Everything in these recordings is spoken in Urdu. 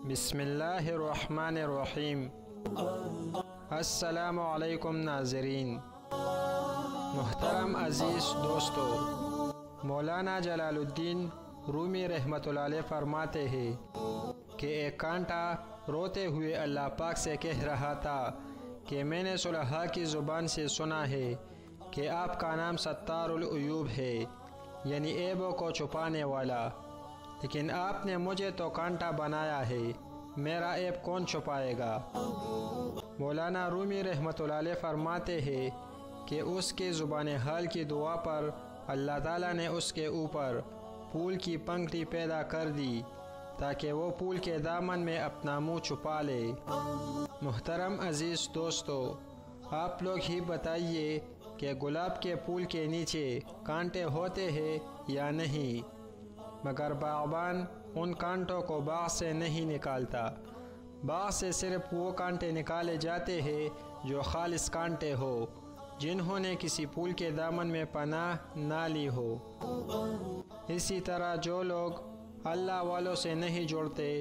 بسم اللہ الرحمن الرحیم۔ السلام علیکم ناظرین، محترم عزیز دوستو، مولانا جلال الدین رومی رحمۃ اللہ علیہ فرماتے ہیں کہ ایک کانٹا روتے ہوئے اللہ پاک سے کہہ رہا تھا کہ میں نے صلحاء کی زبان سے سنا ہے کہ آپ کا نام ستار العیوب ہے، یعنی عیبوں کو چھپانے والا، لیکن آپ نے مجھے تو کانٹا بنایا ہے، میرا عیب کون چھپائے گا؟ مولانا رومی رحمۃ اللہ علیہ فرماتے ہیں کہ اس کی زبان حال کی دعا پر اللہ تعالیٰ نے اس کے اوپر پھول کی پنکھڑی پیدا کر دی تاکہ وہ پھول کے دامن میں اپنا منہ چھپا لے۔ محترم عزیز دوستو، آپ لوگ ہی بتائیے کہ گلاب کے پھول کے نیچے کانٹے ہوتے ہیں یا نہیں؟ مگر باغبان ان کانٹوں کو باغ سے نہیں نکالتا، باغ سے صرف وہ کانٹے نکالے جاتے ہیں جو خالص کانٹے ہو، جنہوں نے کسی پھول کے دامن میں پناہ نہ لی ہو۔ اسی طرح جو لوگ اللہ والوں سے نہیں جڑتے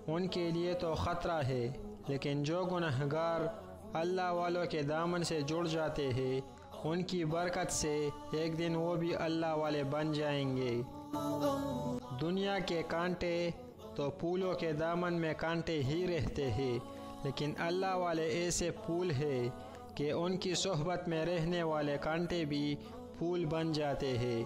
ان کے لیے تو خطرہ ہے، لیکن جو گنہگار اللہ والوں کے دامن سے جڑ جاتے ہیں ان کی برکت سے ایک دن وہ بھی اللہ والے بن جائیں گے۔ دنیا کے کانٹے تو پھولوں کے دامن میں کانٹے ہی رہتے ہیں، لیکن اللہ والے ایسے پھول ہیں کہ ان کی صحبت میں رہنے والے کانٹے بھی پھول بن جاتے ہیں۔